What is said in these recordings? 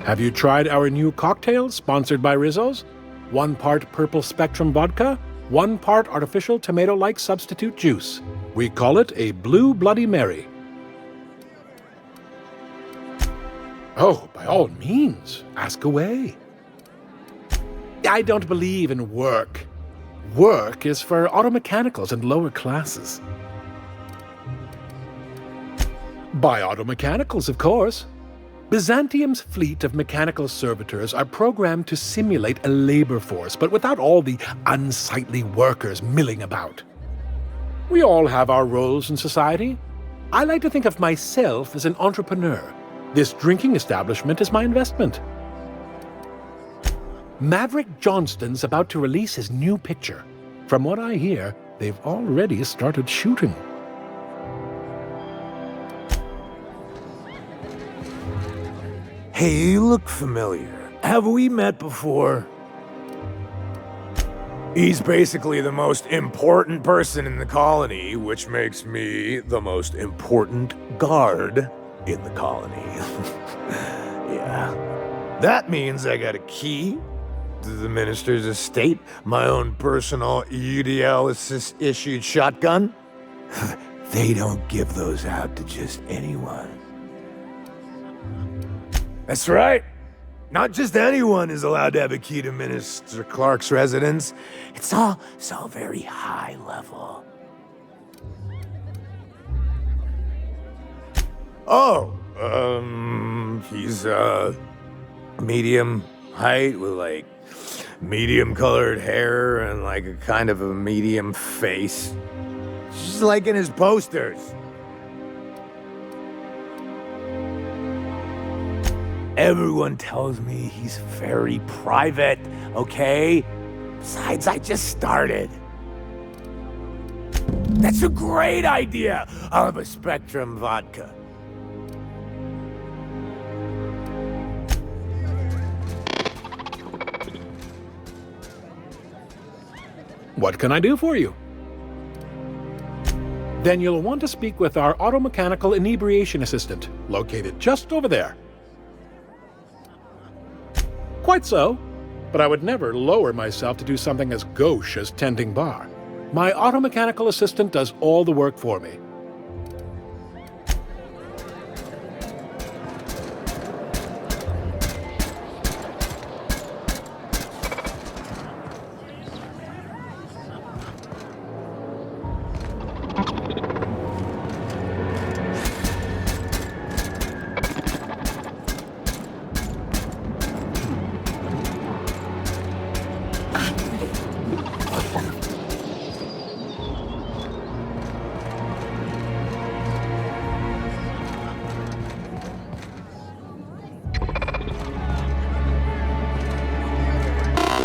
Have you tried our new cocktail sponsored by Rizzo's? 1 part purple spectrum vodka, 1 part artificial tomato-like substitute juice. We call it a Blue Bloody Mary. Oh, by all means, ask away. I don't believe in work. Work is for automechanicals and lower classes. By automechanicals, of course. Byzantium's fleet of mechanical servitors are programmed to simulate a labor force, but without all the unsightly workers milling about. We all have our roles in society. I like to think of myself as an entrepreneur. This drinking establishment is my investment. Maverick Johnston's about to release his new picture. From what I hear, they've already started shooting. Hey, you look familiar. Have we met before? He's basically the most important person in the colony, which makes me the most important guard in the colony. Yeah. That means I got a key to the minister's estate, my own personal UDL-issued shotgun. They don't give those out to just anyone. That's right. Not just anyone is allowed to have a key to Minister Clark's residence. It's all very high level. Oh, he's, medium height with, like, medium colored hair and, like, a kind of a medium face. Just like in his posters. Everyone tells me he's very private, okay? Besides, I just started. That's a great idea! I'll have a Spectrum vodka. What can I do for you? Then you'll want to speak with our automechanical inebriation assistant, located just over there. Quite so, but I would never lower myself to do something as gauche as tending bar. My automechanical assistant does all the work for me.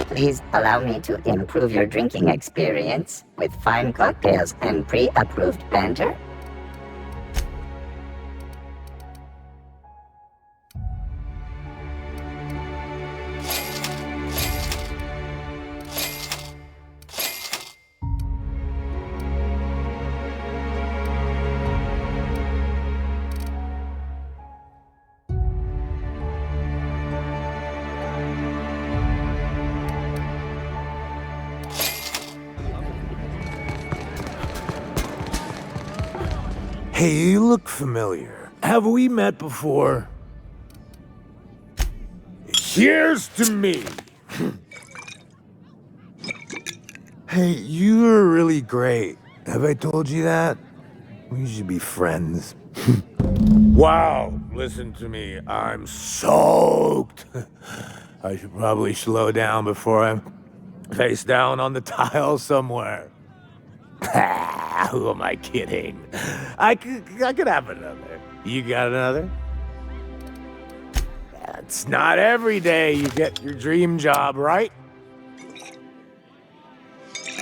Please allow me to improve your drinking experience with fine cocktails and pre-approved banter. Hey, you look familiar. Have we met before? Here's to me! Hey, you're really great. Have I told you that? We should be friends. Wow, listen to me. I'm soaked. I should probably slow down before I'm face down on the tile somewhere. Who am I kidding? I could have another. You got another? It's not every day you get your dream job, right?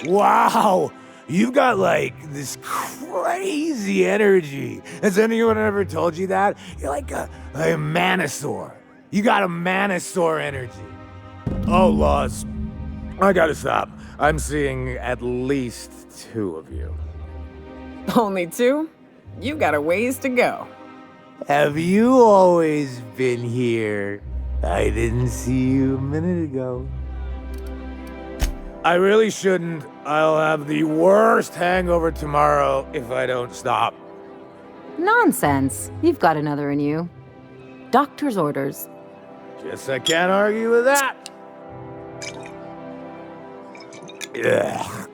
Wow! You've got, like, this crazy energy. Has anyone ever told you that? You're like a manosaur. You got a manosaur energy. Oh, Laws. I gotta stop. I'm seeing at least 2 of you. Only 2? You got a ways to go. Have you always been here? I didn't see you a minute ago. I really shouldn't. I'll have the worst hangover tomorrow if I don't stop. Nonsense. You've got another in you. Doctor's orders. Guess I can't argue with that. Ugh.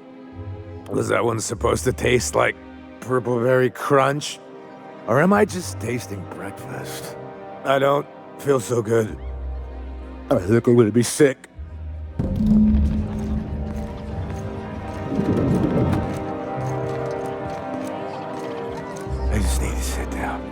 Was that one supposed to taste like purple-berry crunch? Or am I just tasting breakfast? I don't feel so good. I think I'm gonna be sick. I just need to sit down.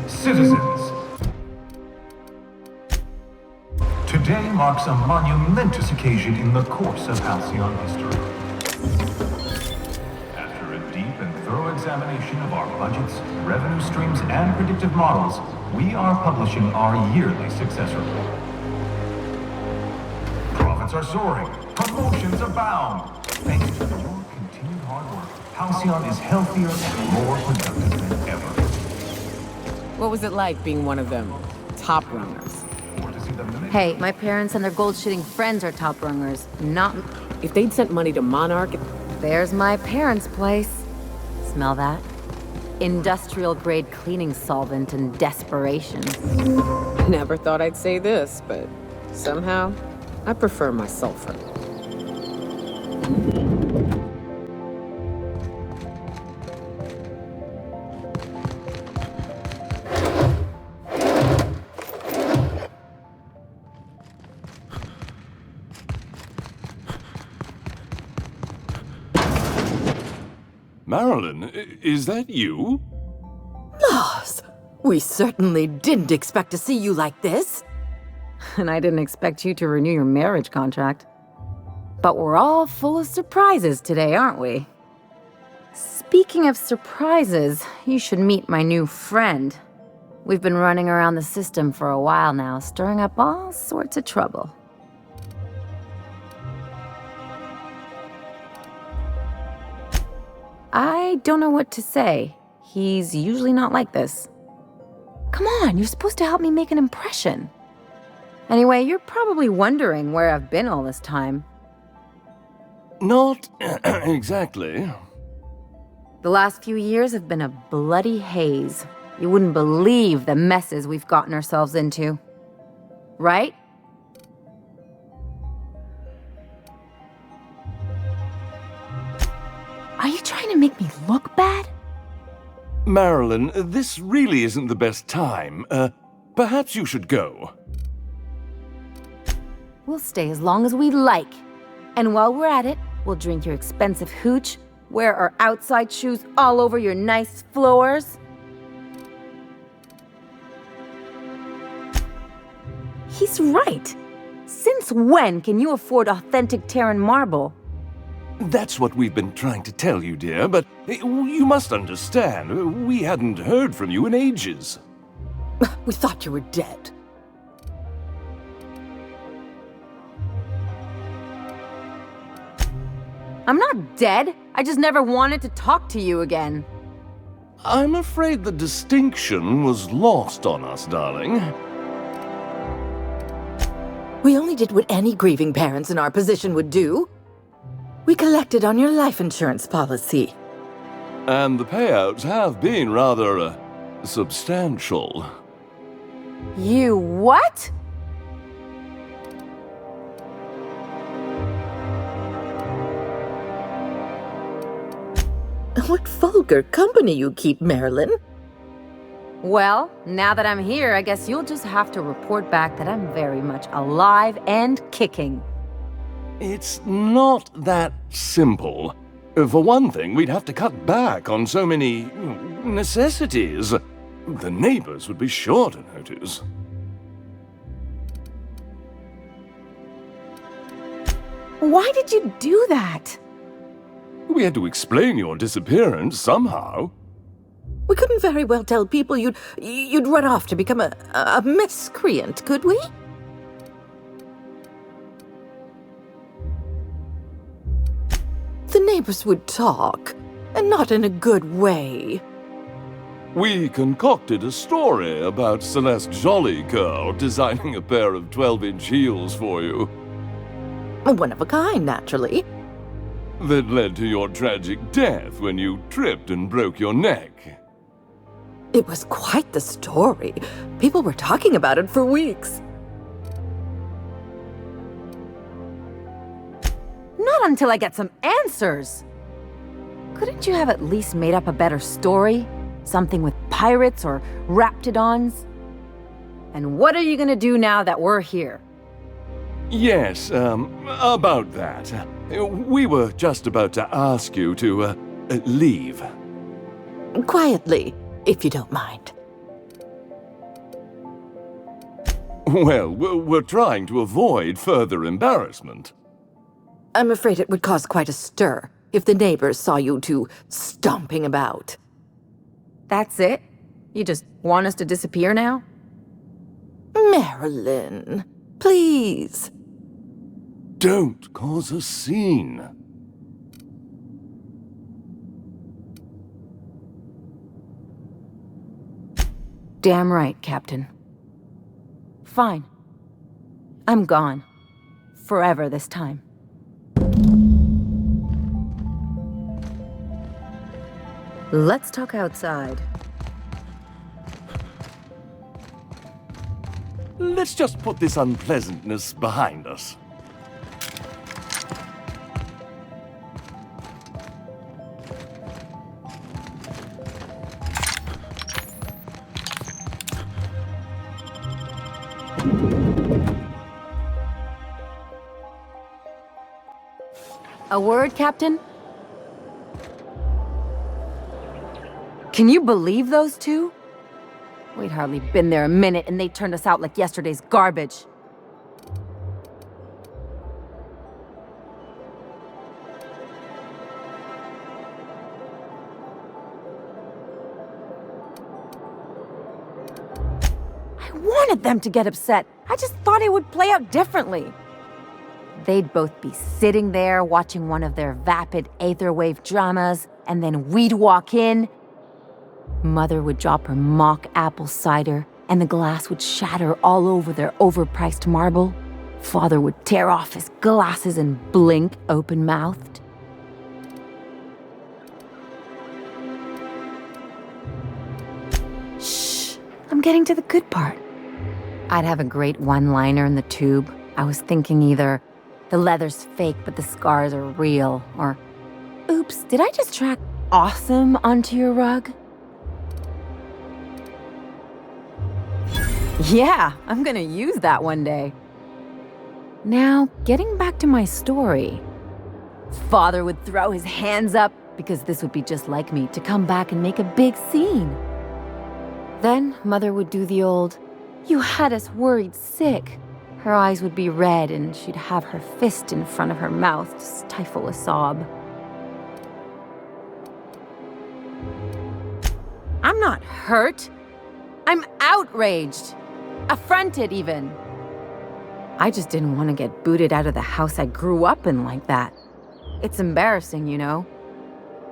Citizens, today marks a monumentous occasion in the course of Halcyon history. After a deep and thorough examination of our budgets, revenue streams, and predictive models, we are publishing our yearly success report. Profits are soaring, promotions abound. Thanks to your continued hard work, Halcyon is healthier and more productive than ever. What was it like being one of them? Top runners. Hey, my parents and their gold-shitting friends are top rungers, not... If they'd sent money to Monarch... There's my parents' place. Smell that? Industrial-grade cleaning solvent and desperation. Never thought I'd say this, but somehow, I prefer my sulfur. Marilyn, is that you? Boss, we certainly didn't expect to see you like this. And I didn't expect you to renew your marriage contract. But we're all full of surprises today, aren't we? Speaking of surprises, you should meet my new friend. We've been running around the system for a while now, stirring up all sorts of trouble. I don't know what to say. He's usually not like this. Come on, you're supposed to help me make an impression. Anyway, you're probably wondering where I've been all this time. Not exactly. The last few years have been a bloody haze. You wouldn't believe the messes we've gotten ourselves into. Right? Are you trying to make me look bad? Marilyn, this really isn't the best time. Perhaps you should go. We'll stay as long as we like. And while we're at it, we'll drink your expensive hooch, wear our outside shoes all over your nice floors. He's right. Since when can you afford authentic Terran marble? That's what we've been trying to tell you, dear, but you must understand, we hadn't heard from you in ages. We thought you were dead. I'm not dead. I just never wanted to talk to you again. I'm afraid the distinction was lost on us, darling. We only did what any grieving parents in our position would do. We collected on your life insurance policy. And the payouts have been rather, substantial. You what? What vulgar company you keep, Marilyn. Well, now that I'm here, I guess you'll just have to report back that I'm very much alive and kicking. It's not that simple. For one thing, we'd have to cut back on so many necessities. The neighbors would be sure to notice. Why did you do that? We had to explain your disappearance somehow. We couldn't very well tell people you'd run off to become a miscreant, could we? The neighbors would talk, and not in a good way. We concocted a story about Celeste Jollycurl designing a pair of 12-inch heels for you. One of a kind, naturally. That led to your tragic death when you tripped and broke your neck. It was quite the story. People were talking about it for weeks. Not until I get some answers. Couldn't you have at least made up a better story? Something with pirates or raptidons? And what are you gonna do now that we're here? Yes, about that. We were just about to ask you to, leave. Quietly, if you don't mind. Well, we're trying to avoid further embarrassment. I'm afraid it would cause quite a stir if the neighbors saw you two stomping about. That's it? You just want us to disappear now? Marilyn, please. Don't cause a scene. Damn right, Captain. Fine. I'm gone. Forever this time. Let's talk outside. Let's just put this unpleasantness behind us. A word, Captain? Can you believe those two? We'd hardly been there a minute and they turned us out like yesterday's garbage. I wanted them to get upset. I just thought it would play out differently. They'd both be sitting there watching one of their vapid aetherwave dramas, and then we'd walk in. Mother would drop her mock apple cider, and the glass would shatter all over their overpriced marble. Father would tear off his glasses and blink open-mouthed. Shh, I'm getting to the good part. I'd have a great one-liner in the tube. I was thinking either, the leather's fake but the scars are real, or, oops, did I just track awesome onto your rug? Yeah, I'm gonna use that one day. Now, getting back to my story. Father would throw his hands up because this would be just like me to come back and make a big scene. Then Mother would do the old, "You had us worried sick." Her eyes would be red and she'd have her fist in front of her mouth to stifle a sob. I'm not hurt. I'm outraged. Affronted, even. I just didn't want to get booted out of the house I grew up in like that. It's embarrassing, you know.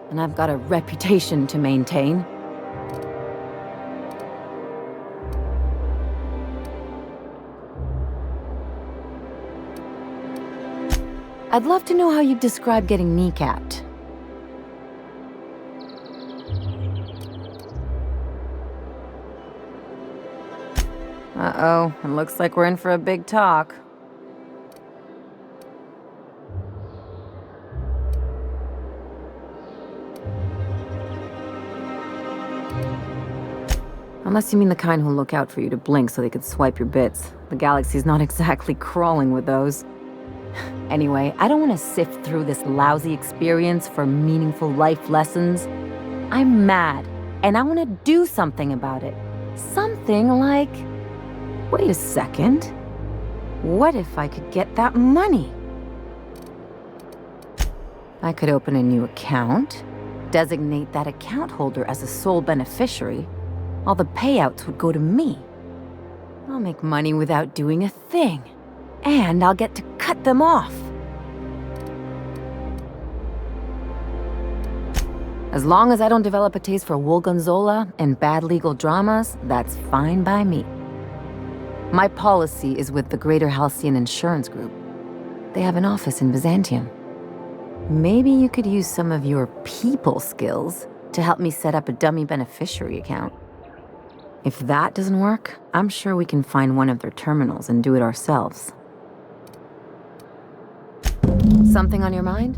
And I've got a reputation to maintain. I'd love to know how you'd describe getting kneecapped. Uh-oh, it looks like we're in for a big talk. Unless you mean the kind who'll look out for you to blink so they could swipe your bits. The galaxy's not exactly crawling with those. Anyway, I don't want to sift through this lousy experience for meaningful life lessons. I'm mad, and I want to do something about it. Something like... Wait a second. What if I could get that money? I could open a new account, designate that account holder as a sole beneficiary. All the payouts would go to me. I'll make money without doing a thing. And I'll get to cut them off. As long as I don't develop a taste for Wolgonzola and bad legal dramas, that's fine by me. My policy is with the Greater Halcyon Insurance Group. They have an office in Byzantium. Maybe you could use some of your people skills to help me set up a dummy beneficiary account. If that doesn't work, I'm sure we can find one of their terminals and do it ourselves. Something on your mind?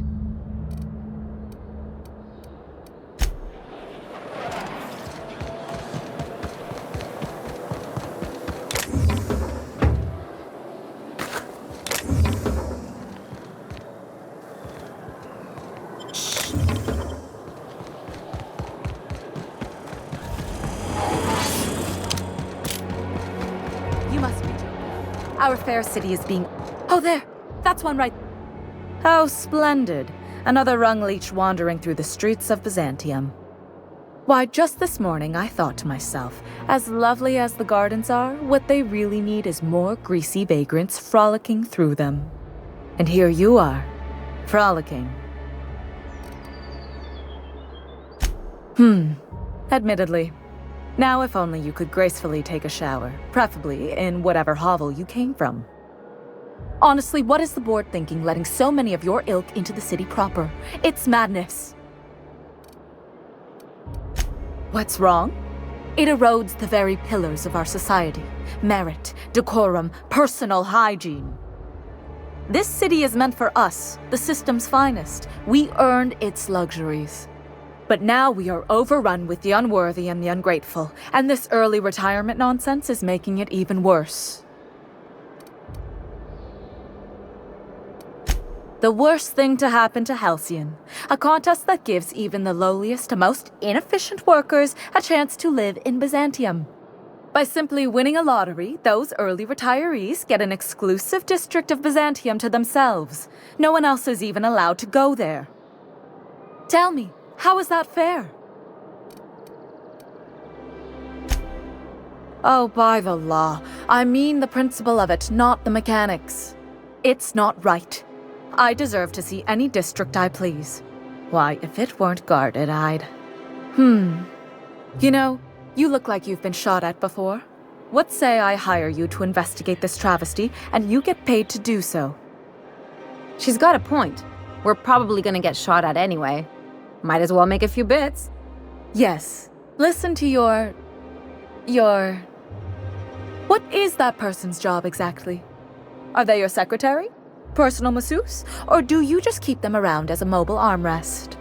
You must be joking. Our fair city is being... Oh, there! That's one right... How splendid. Another rung leech wandering through the streets of Byzantium. Why, just this morning I thought to myself, as lovely as the gardens are, what they really need is more greasy vagrants frolicking through them. And here you are, frolicking. Admittedly. Now if only you could gracefully take a shower, preferably in whatever hovel you came from. Honestly, what is the board thinking letting so many of your ilk into the city proper? It's madness. What's wrong? It erodes the very pillars of our society. Merit, decorum, personal hygiene. This city is meant for us, the system's finest. We earned its luxuries. But now we are overrun with the unworthy and the ungrateful, and this early retirement nonsense is making it even worse. The worst thing to happen to Halcyon. A contest that gives even the lowliest and most inefficient workers a chance to live in Byzantium. By simply winning a lottery, those early retirees get an exclusive district of Byzantium to themselves. No one else is even allowed to go there. Tell me, how is that fair? Oh, by the law. I mean the principle of it, not the mechanics. It's not right. I deserve to see any district I please. Why, if it weren't guarded, I'd... You know, you look like you've been shot at before. What say I hire you to investigate this travesty, and you get paid to do so? She's got a point. We're probably gonna get shot at anyway. Might as well make a few bits. Yes. Listen to your... What is that person's job exactly? Are they your secretary? Personal masseuse? Or do you just keep them around as a mobile armrest?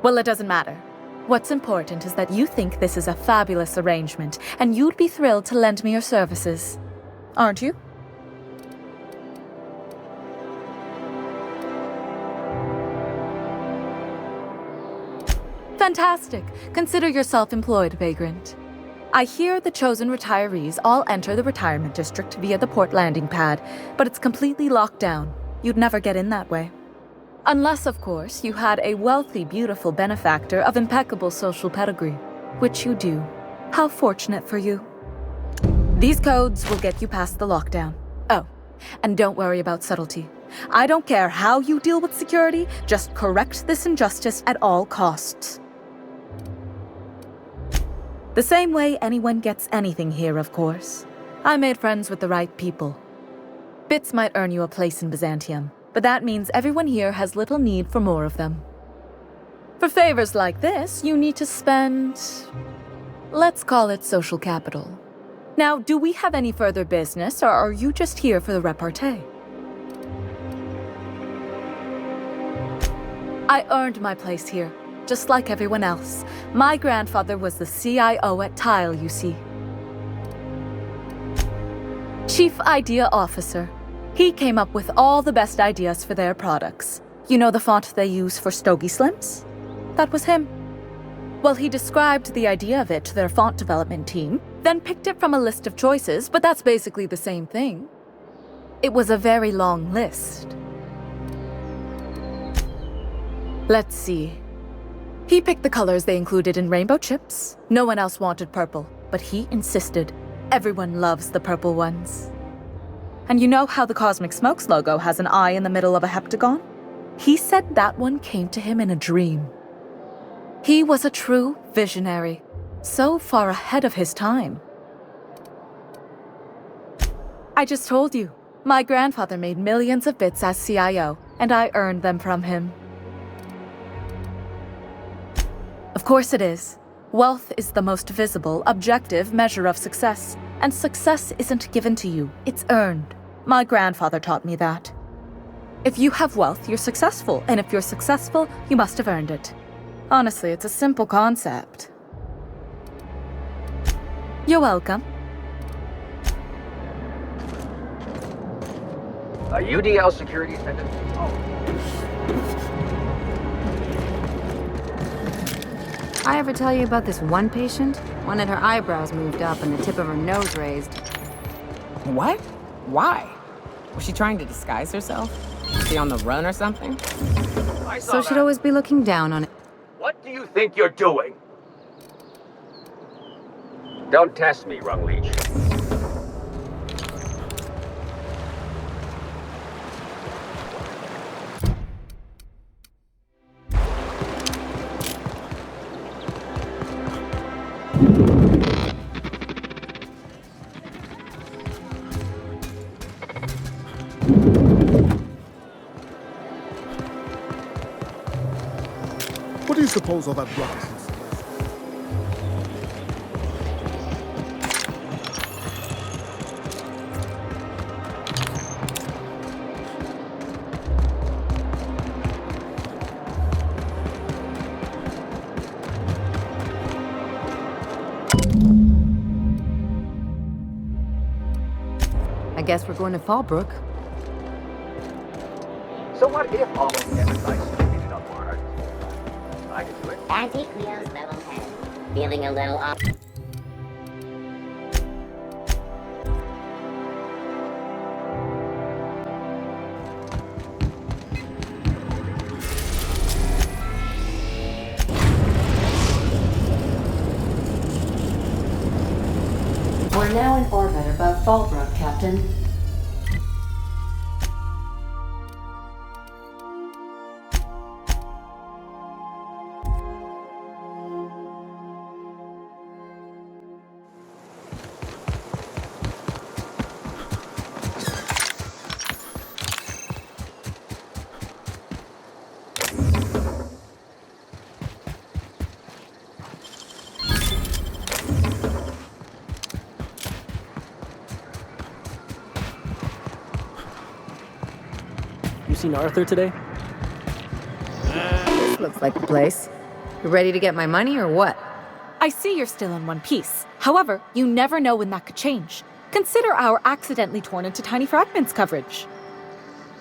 Well, it doesn't matter. What's important is that you think this is a fabulous arrangement, and you'd be thrilled to lend me your services. Aren't you? Fantastic. Consider yourself employed, vagrant. I hear the chosen retirees all enter the retirement district via the port landing pad, but it's completely locked down. You'd never get in that way. Unless, of course, you had a wealthy, beautiful benefactor of impeccable social pedigree, which you do. How fortunate for you. These codes will get you past the lockdown. Oh, and don't worry about subtlety. I don't care how you deal with security, just correct this injustice at all costs. The same way anyone gets anything here, of course. I made friends with the right people. Bits might earn you a place in Byzantium, but that means everyone here has little need for more of them. For favors like this, you need to spend... let's call it social capital. Now, do we have any further business, or are you just here for the repartee? I earned my place here. Just like everyone else. My grandfather was the CIO at Tile, you see. Chief Idea Officer. He came up with all the best ideas for their products. You know the font they use for Stogie Slims? That was him. Well, he described the idea of it to their font development team, then picked it from a list of choices, but that's basically the same thing. It was a very long list. Let's see. He picked the colors they included in rainbow chips. No one else wanted purple, but he insisted. Everyone loves the purple ones. And you know how the Cosmic Smokes logo has an eye in the middle of a heptagon? He said that one came to him in a dream. He was a true visionary, so far ahead of his time. I just told you, my grandfather made millions of bits as CIO, and I earned them from him. Of course it is. Wealth is the most visible, objective measure of success, and success isn't given to you, it's earned. My grandfather taught me that. If you have wealth, you're successful, and if you're successful, you must have earned it. Honestly, it's a simple concept. You're welcome. A UDL security attendant. I ever tell you about this one patient? One had her eyebrows moved up and the tip of her nose raised. What? Why? Was she trying to disguise herself? Was she on the run or something? So she'd always be looking down on it. What do you think you're doing? Don't test me, Rung Leech. What do you suppose all that rubbish is? I guess we're going to Fallbrook. So what if all of the advertising ended up hard? I could do it. Auntie Cleo's level head. Feeling a little off. We're now in orbit above Fallbrook, Captain. You seen Arthur today? This looks like the place. You ready to get my money or what? I see you're still in one piece. However, you never know when that could change. Consider our accidentally torn into tiny fragments coverage.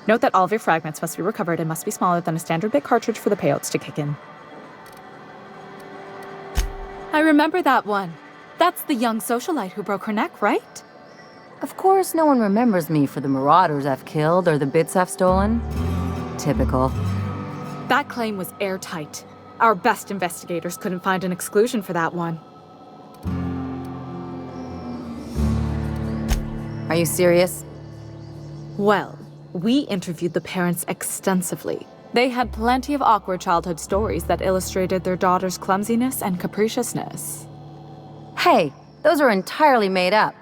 Note that all of your fragments must be recovered and must be smaller than a standard bit cartridge for the payouts to kick in. I remember that one. That's the young socialite who broke her neck, right? Of course, no one remembers me for the marauders I've killed or the bits I've stolen. Typical. That claim was airtight. Our best investigators couldn't find an exclusion for that one. Are you serious? Well, we interviewed the parents extensively. They had plenty of awkward childhood stories that illustrated their daughter's clumsiness and capriciousness. Hey, those are entirely made up.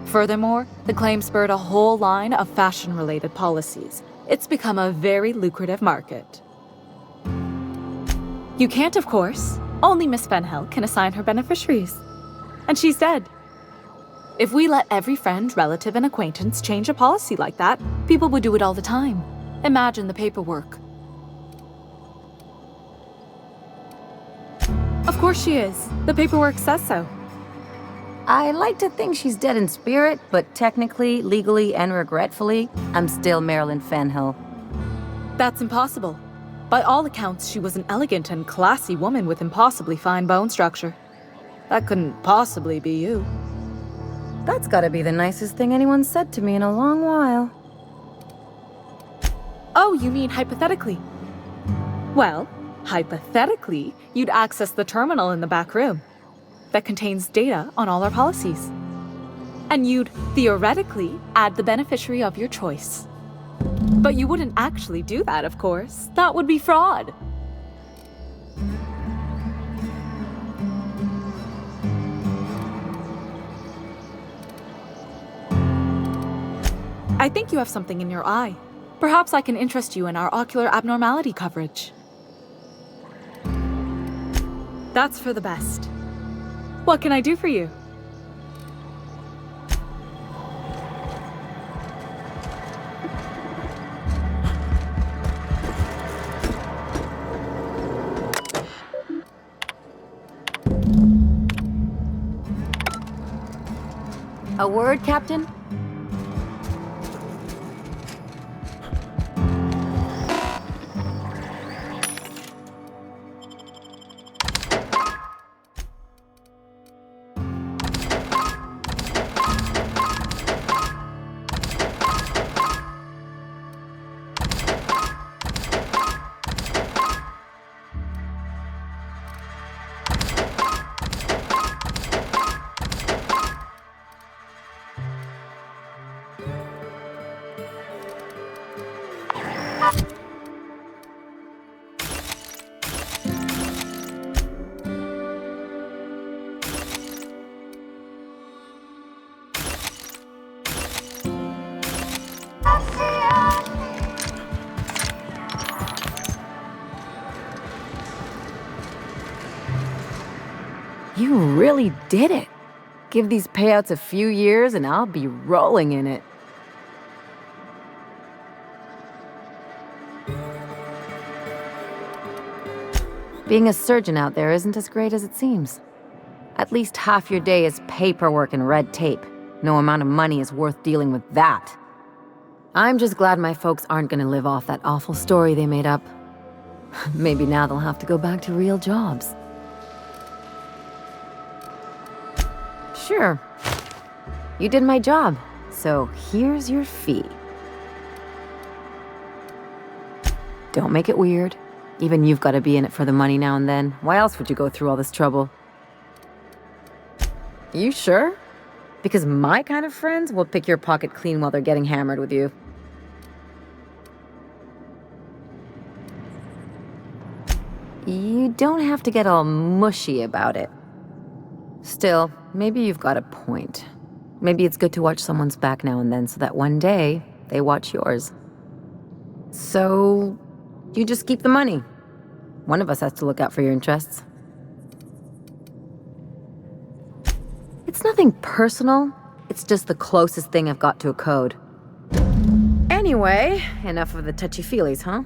Furthermore, the claim spurred a whole line of fashion-related policies. It's become a very lucrative market. You can't, of course. Only Miss Fenhel can assign her beneficiaries. And she's dead. If we let every friend, relative, and acquaintance change a policy like that, people would do it all the time. Imagine the paperwork. Of course she is. The paperwork says so. I like to think she's dead in spirit, but technically, legally, and regretfully, I'm still Marilyn Fenhill. That's impossible. By all accounts, she was an elegant and classy woman with impossibly fine bone structure. That couldn't possibly be you. That's gotta be the nicest thing anyone's said to me in a long while. Oh, you mean hypothetically? Well, hypothetically, you'd access the terminal in the back room that contains data on all our policies. And you'd, theoretically, add the beneficiary of your choice. But you wouldn't actually do that, of course. That would be fraud. I think you have something in your eye. Perhaps I can interest you in our ocular abnormality coverage. That's for the best. What can I do for you? A word, Captain? You really did it. Give these payouts a few years and I'll be rolling in it. Being a surgeon out there isn't as great as it seems. At least half your day is paperwork and red tape. No amount of money is worth dealing with that. I'm just glad my folks aren't gonna live off that awful story they made up. Maybe now they'll have to go back to real jobs. Sure. You did my job, so here's your fee. Don't make it weird. Even you've got to be in it for the money now and then. Why else would you go through all this trouble? You sure? Because my kind of friends will pick your pocket clean while they're getting hammered with you. You don't have to get all mushy about it. Still, maybe you've got a point. Maybe it's good to watch someone's back now and then so that one day they watch yours. So, you just keep the money. One of us has to look out for your interests. It's nothing personal. It's just the closest thing I've got to a code. Anyway, enough of the touchy-feelies, huh?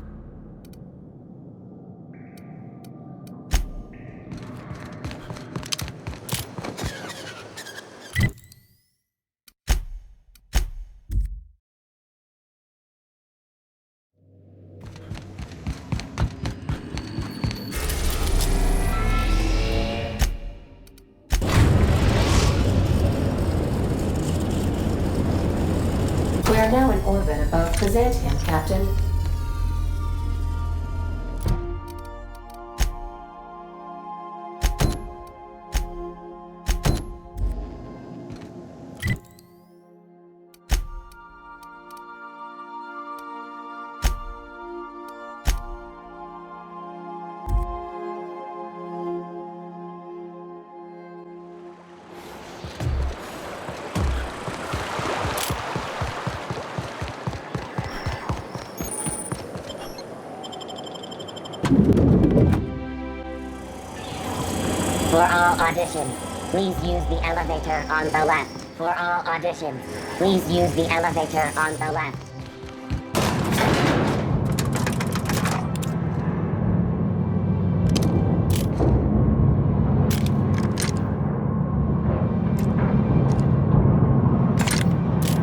We are now in orbit above Byzantium, Captain. For all auditions, please use the elevator on the left. For all auditions, please use the elevator on the left.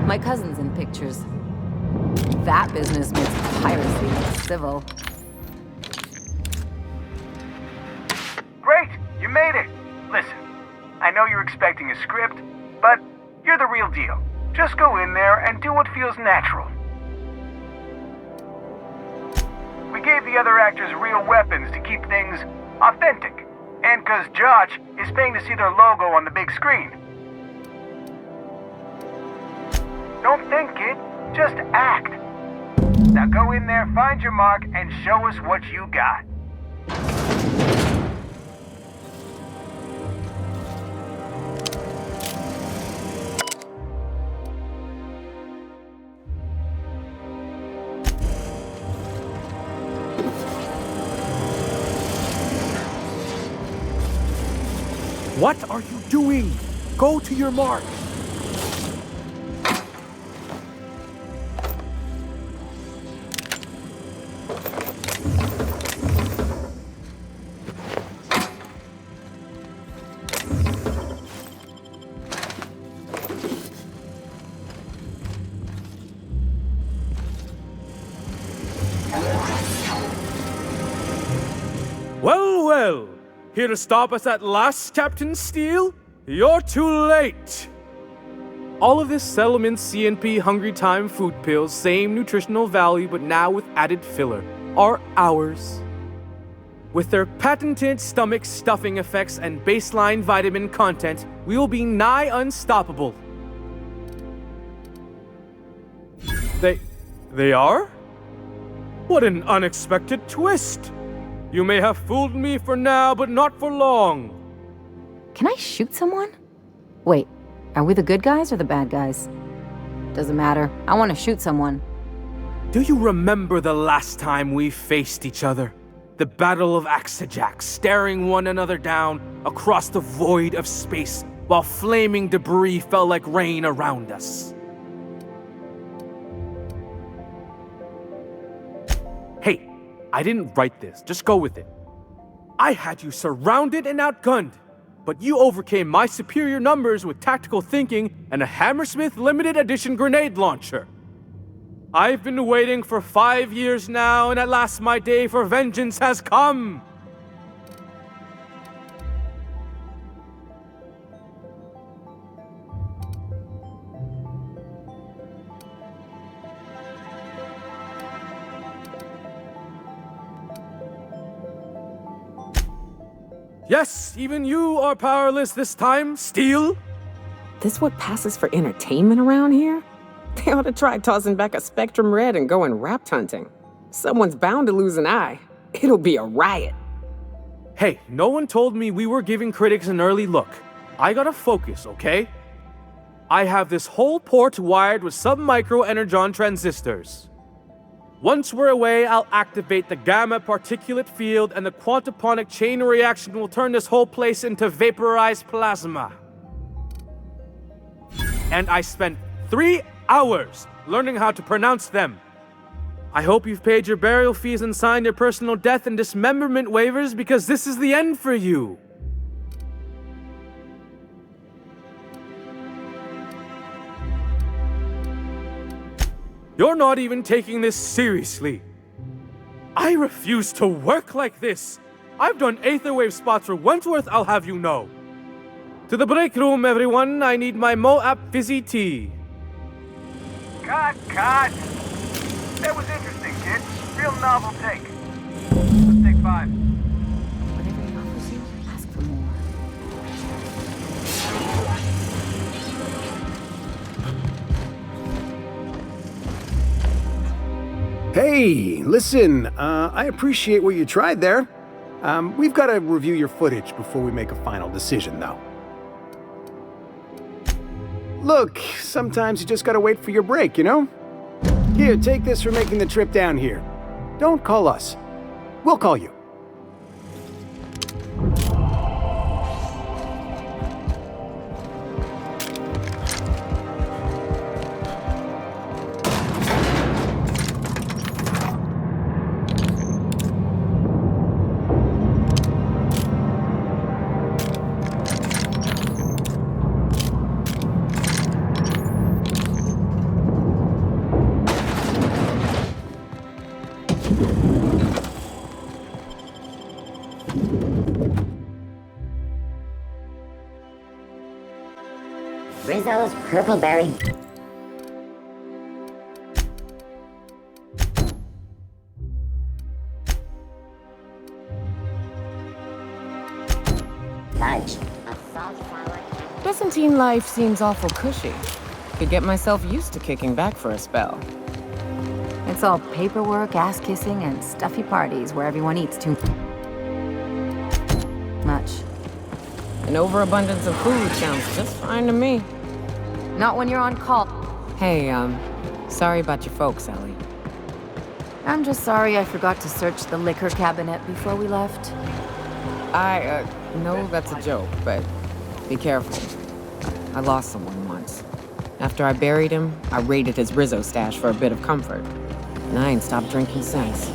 My cousin's in pictures. That business makes piracy look civil. Great! You made it! Listen, I know you're expecting a script, but you're the real deal. Just go in there and do what feels natural. We gave the other actors real weapons to keep things authentic. And 'cause Josh is paying to see their logo on the big screen. Don't think, kid. Just act. Now go in there, find your mark, and show us what you got. What are you doing? Go to your mark. Well, well. Here to stop us at last, Captain Steele? You're too late! All of this settlement CNP Hungry Time food pills, same nutritional value but now with added filler, are ours. With their patented stomach stuffing effects and baseline vitamin content, we will be nigh unstoppable. They are? What an unexpected twist! You may have fooled me for now, but not for long. Can I shoot someone? Wait, are we the good guys or the bad guys? Doesn't matter. I want to shoot someone. Do you remember the last time we faced each other? The Battle of Axejack, staring one another down across the void of space while flaming debris fell like rain around us. Hey, I didn't write this, just go with it. I had you surrounded and outgunned, but you overcame my superior numbers with tactical thinking and a Hammersmith limited edition grenade launcher. I've been waiting for 5 years now, and at last my day for vengeance has come! Yes, even you are powerless this time, Steel. This what passes for entertainment around here? They ought to try tossing back a Spectrum Red and going rapt hunting. Someone's bound to lose an eye. It'll be a riot. Hey, no one told me we were giving critics an early look. I gotta focus, okay? I have this whole port wired with sub-micro energon transistors. Once we're away, I'll activate the gamma particulate field and the quantaponic chain reaction will turn this whole place into vaporized plasma. And I spent 3 hours learning how to pronounce them. I hope you've paid your burial fees and signed your personal death and dismemberment waivers because this is the end for you. You're not even taking this seriously. I refuse to work like this. I've done Aetherwave spots for Wentworth, I'll have you know. To the break room, everyone. I need my Moab fizzy tea. Cut! That was interesting, kid. Real novel take. Let's take 5. Whatever he offers you, ask for more. Hey, listen, I appreciate what you tried there. We've got to review your footage before we make a final decision, though. Look, sometimes you just gotta wait for your break, you know? Here, take this for making the trip down here. Don't call us. We'll call you. Rizzo's Purple Berry. fudge. A salt-sour Byzantine life seems awful cushy. Could get myself used to kicking back for a spell. It's all paperwork, ass-kissing, and stuffy parties where everyone eats too much. An overabundance of food sounds just fine to me. Not when you're on call. Hey, sorry about your folks, Ellie. I'm just sorry I forgot to search the liquor cabinet before we left. I know that's a joke, but be careful. I lost someone once. After I buried him, I raided his Rizzo stash for a bit of comfort. And I ain't stopped drinking since.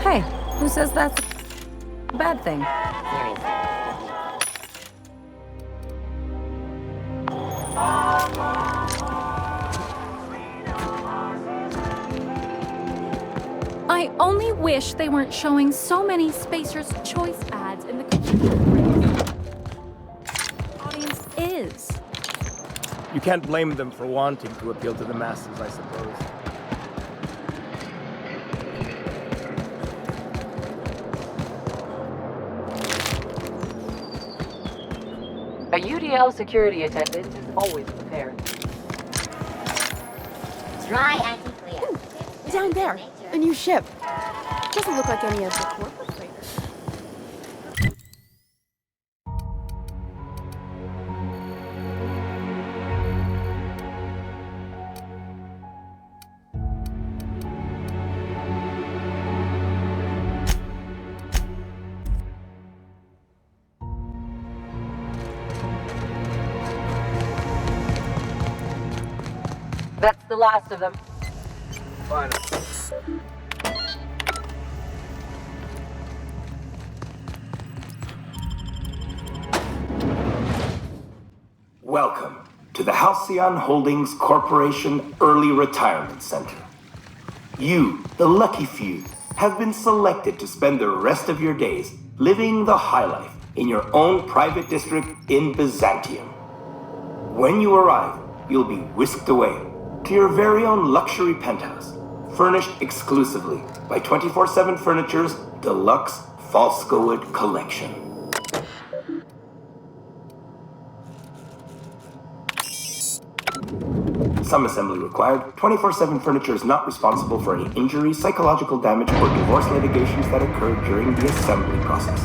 Hey, who says that's a bad thing? I only wish they weren't showing so many Spacer's Choice ads in the computer. Audience is. You can't blame them for wanting to appeal to the masses, I suppose. A UDL security attendant is always prepared. Try anti-clear. Down there, a new ship. Doesn't look like any of the corporate freighters. That's the last of them. Fine. Welcome to the Halcyon Holdings Corporation Early Retirement Center. You, the lucky few, have been selected to spend the rest of your days living the high life in your own private district in Byzantium. When you arrive, you'll be whisked away to your very own luxury penthouse, furnished exclusively by 24/7 Furniture's deluxe Falscowood collection. Some assembly required. 24/7 Furniture is not responsible for any injury, psychological damage, or divorce litigations that occur during the assembly process.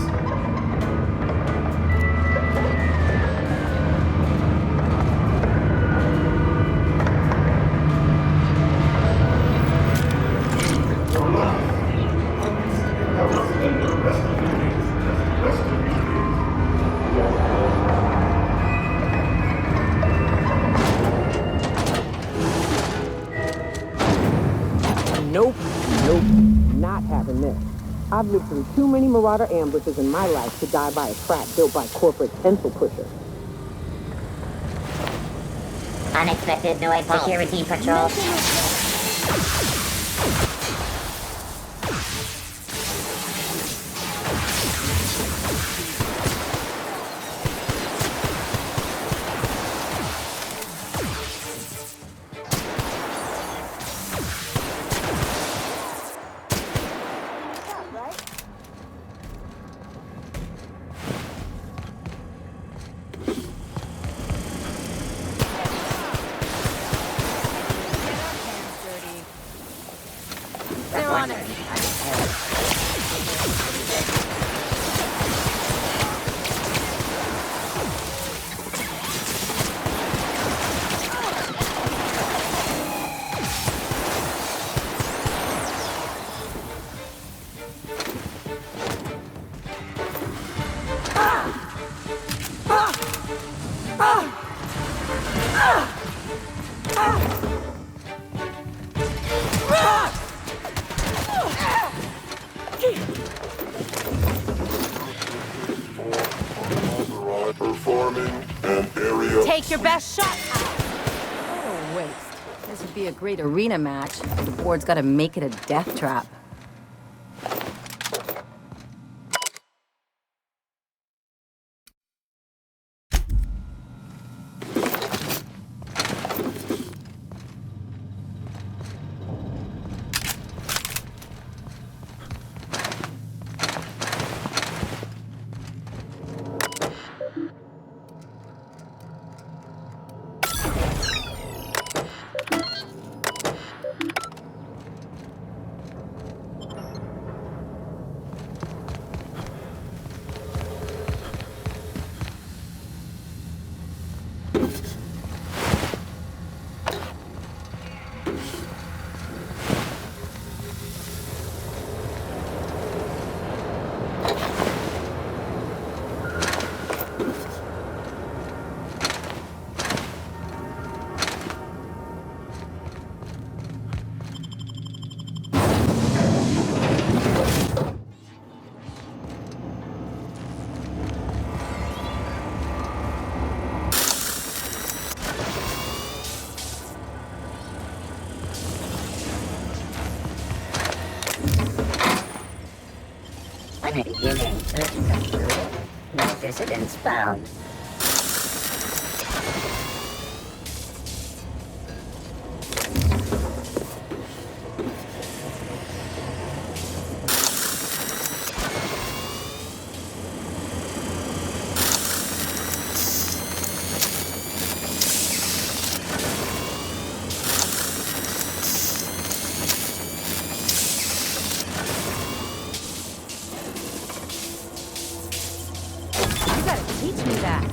Nope, not having this. I've lived through too many Marauder ambushes in my life to die by a trap built by corporate pencil pushers. Unexpected noise security patrol. They're on it. Take your best shot. Oh, waste. This would be a great arena match, but the board's gotta make it a death trap. Beginning search concluded. No dissidents found. You gotta teach me that.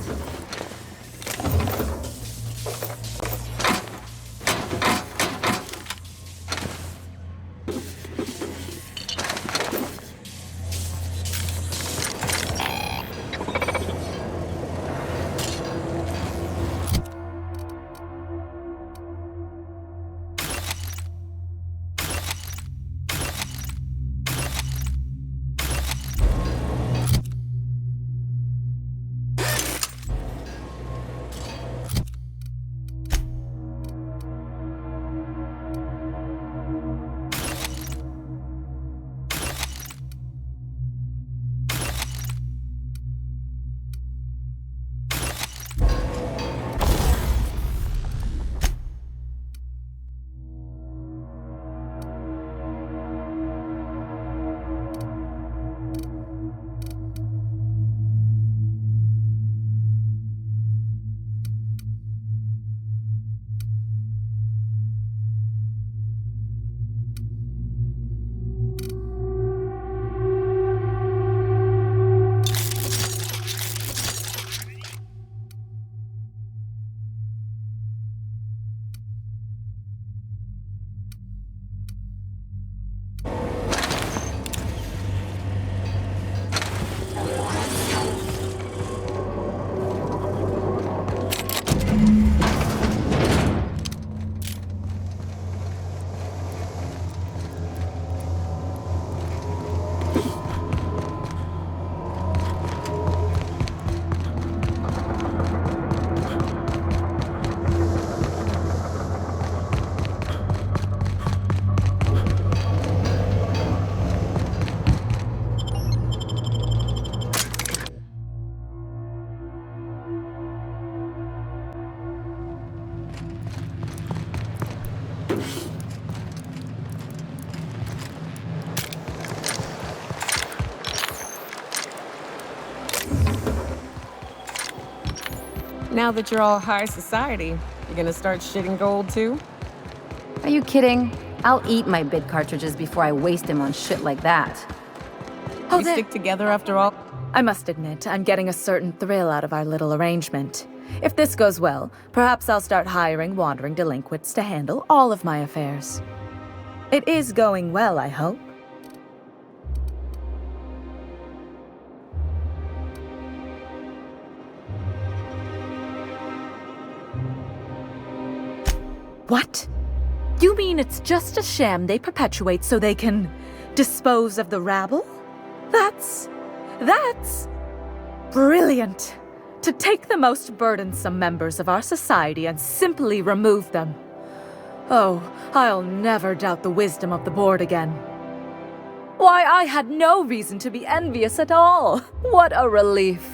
Now that you're all high society, you're gonna start shitting gold too? Are you kidding? I'll eat my bid cartridges before I waste them on shit like that. Oh, We stick together after all? I must admit, I'm getting a certain thrill out of our little arrangement. If this goes well, perhaps I'll start hiring wandering delinquents to handle all of my affairs. It is going well, I hope. What? You mean it's just a sham they perpetuate so they can dispose of the rabble? That's brilliant. To take the most burdensome members of our society and simply remove them. Oh, I'll never doubt the wisdom of the board again. Why, I had no reason to be envious at all. What a relief.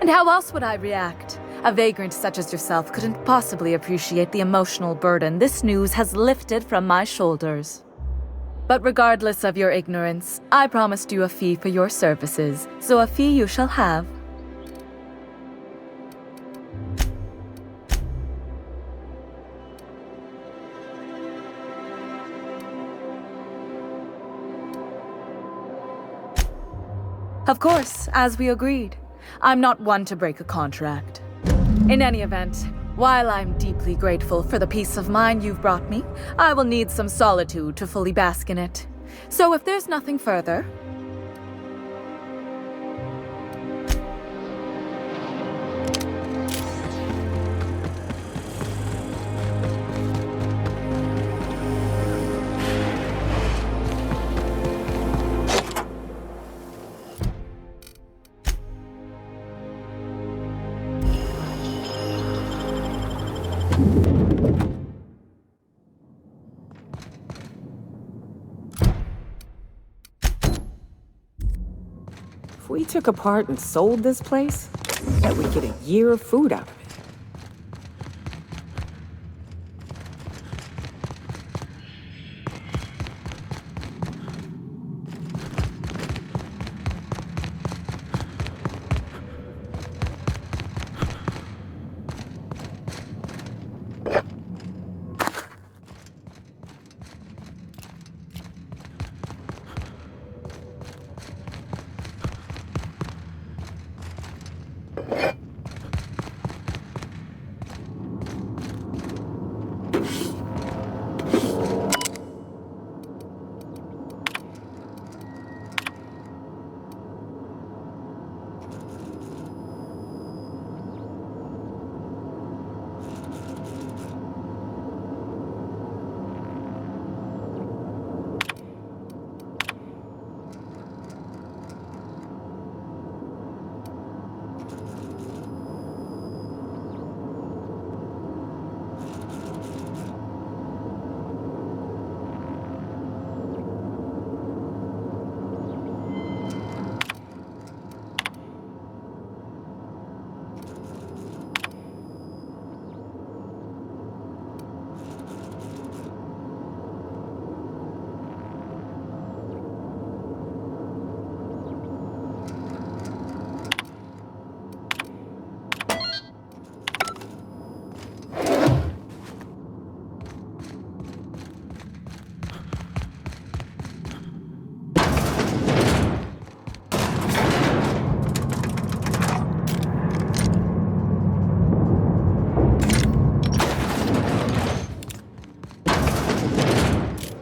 And how else would I react? A vagrant such as yourself couldn't possibly appreciate the emotional burden this news has lifted from my shoulders. But regardless of your ignorance, I promised you a fee for your services, so a fee you shall have. Of course, as we agreed. I'm not one to break a contract. In any event, while I'm deeply grateful for the peace of mind you've brought me, I will need some solitude to fully bask in it. So if there's nothing further... we took apart and sold this place, that we'd get a year of food out of it.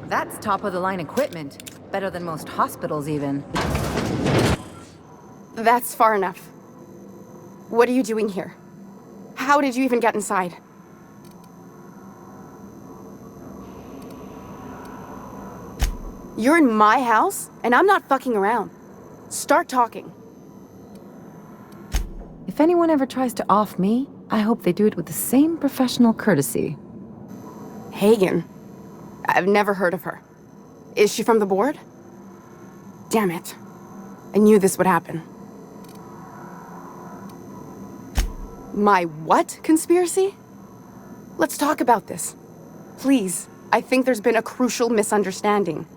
That's top-of-the-line equipment. Better than most hospitals, even. That's far enough. What are you doing here? How did you even get inside? You're in my house, and I'm not fucking around. Start talking. If anyone ever tries to off me, I hope they do it with the same professional courtesy. Hagen? I've never heard of her. Is she from the board? Damn it. I knew this would happen. My what conspiracy? Let's talk about this. Please, I think there's been a crucial misunderstanding.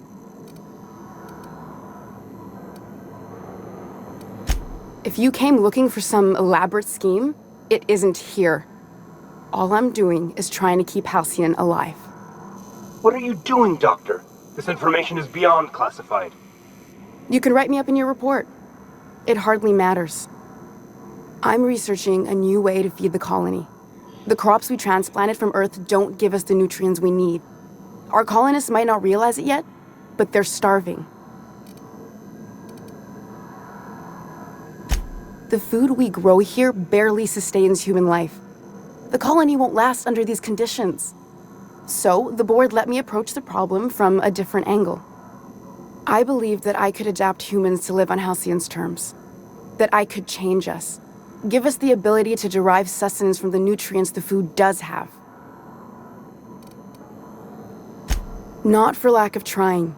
If you came looking for some elaborate scheme, it isn't here. All I'm doing is trying to keep Halcyon alive. What are you doing, Doctor? This information is beyond classified. You can write me up in your report. It hardly matters. I'm researching a new way to feed the colony. The crops we transplanted from Earth don't give us the nutrients we need. Our colonists might not realize it yet, but they're starving. The food we grow here barely sustains human life. The colony won't last under these conditions. So, the board let me approach the problem from a different angle. I believed that I could adapt humans to live on Halcyon's terms. That I could change us. Give us the ability to derive sustenance from the nutrients the food does have. Not for lack of trying.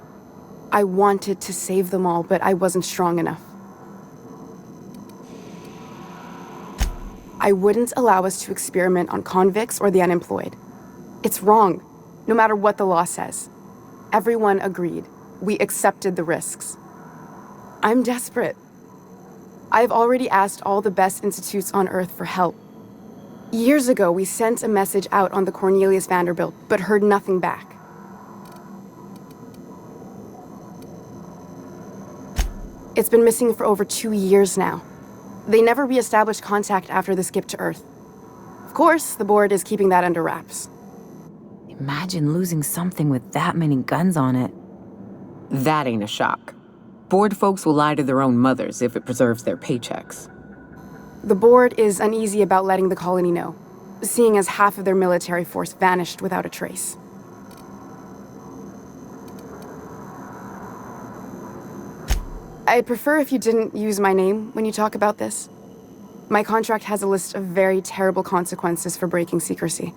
I wanted to save them all, but I wasn't strong enough. I wouldn't allow us to experiment on convicts or the unemployed. It's wrong, no matter what the law says. Everyone agreed. We accepted the risks. I'm desperate. I've already asked all the best institutes on Earth for help. Years ago, we sent a message out on the Cornelius Vanderbilt, but heard nothing back. It's been missing for over 2 years now. They never re-established contact after the skip to Earth. Of course, the board is keeping that under wraps. Imagine losing something with that many guns on it. That ain't a shock. Board folks will lie to their own mothers if it preserves their paychecks. The board is uneasy about letting the colony know, seeing as half of their military force vanished without a trace. I'd prefer if you didn't use my name when you talk about this. My contract has a list of very terrible consequences for breaking secrecy.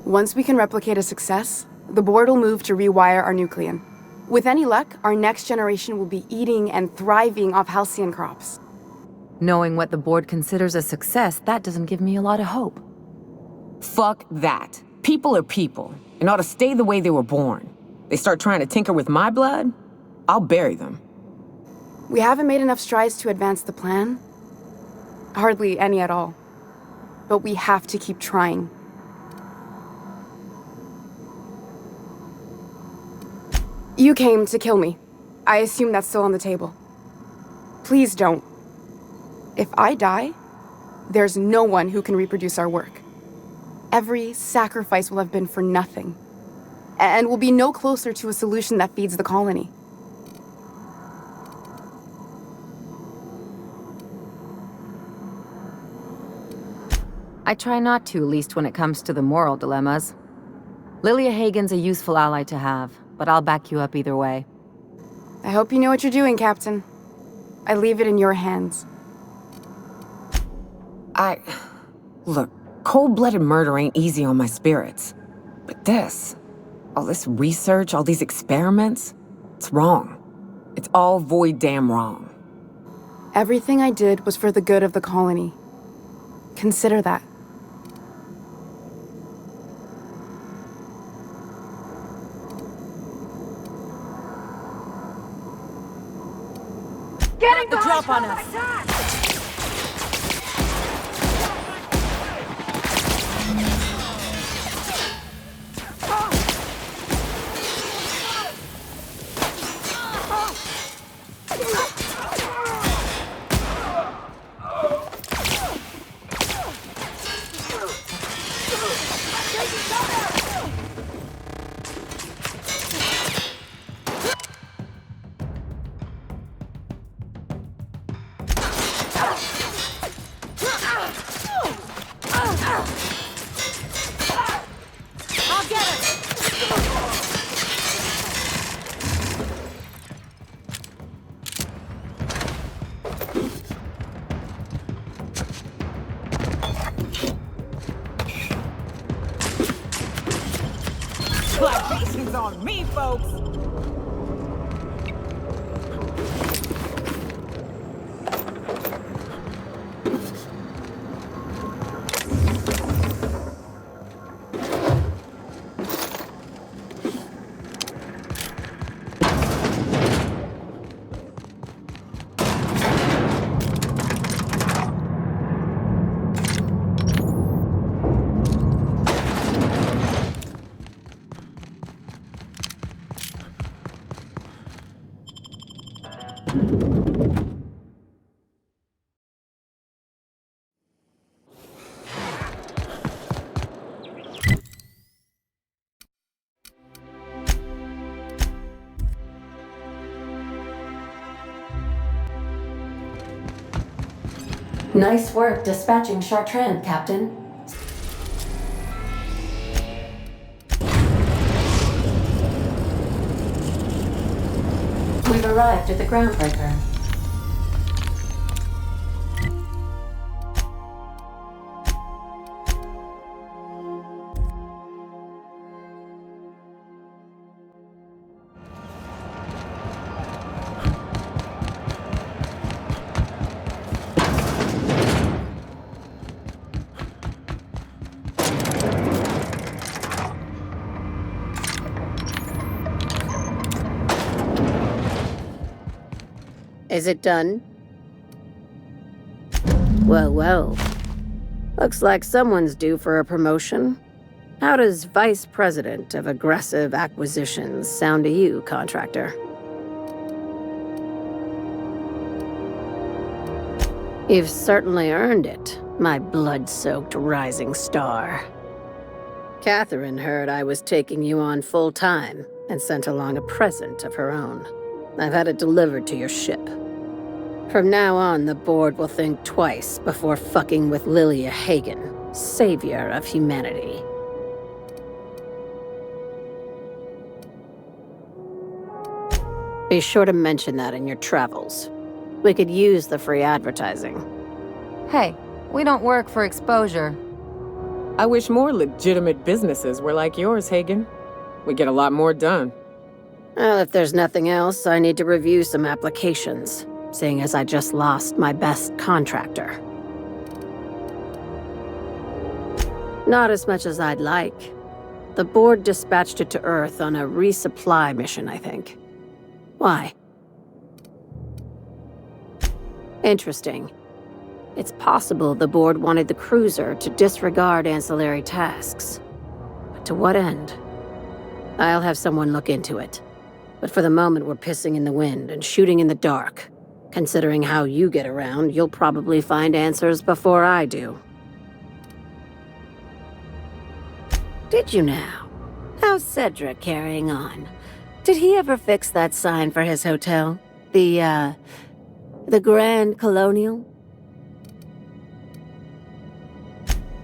Once we can replicate a success, the board will move to rewire our nucleon. With any luck, our next generation will be eating and thriving off Halcyon crops. Knowing what the board considers a success, that doesn't give me a lot of hope. Fuck that. People are people, and ought to stay the way they were born. They start trying to tinker with my blood, I'll bury them. We haven't made enough strides to advance the plan. Hardly any at all. But we have to keep trying. You came to kill me. I assume that's still on the table. Please don't. If I die, there's no one who can reproduce our work. Every sacrifice will have been for nothing. And we'll be no closer to a solution that feeds the colony. I try not to, least when it comes to the moral dilemmas. Lilia Hagen's a useful ally to have, but I'll back you up either way. I hope you know what you're doing, Captain. I leave it in your hands. Look, cold-blooded murder ain't easy on my spirits. But all this research, all these experiments, it's wrong. It's all void damn wrong. Everything I did was for the good of the colony. Consider that. Getting the drop on us! Libations on me, folks! Nice work dispatching Chartrand, Captain. We've arrived at the groundbreaker. Is it done? Well, well. Looks like someone's due for a promotion. How does Vice President of Aggressive Acquisitions sound to you, contractor? You've certainly earned it, my blood-soaked rising star. Catherine heard I was taking you on full-time and sent along a present of her own. I've had it delivered to your ship. From now on, the board will think twice before fucking with Lilia Hagen, savior of humanity. Be sure to mention that in your travels. We could use the free advertising. Hey, we don't work for exposure. I wish more legitimate businesses were like yours, Hagen. We get a lot more done. Well, if there's nothing else, I need to review some applications, seeing as I just lost my best contractor. Not as much as I'd like. The board dispatched it to Earth on a resupply mission, I think. Why? Interesting. It's possible the board wanted the cruiser to disregard ancillary tasks. But to what end? I'll have someone look into it. But for the moment, we're pissing in the wind and shooting in the dark. Considering how you get around, you'll probably find answers before I do. Did you now? How's Cedric carrying on? Did he ever fix that sign for his hotel? The Grand Colonial?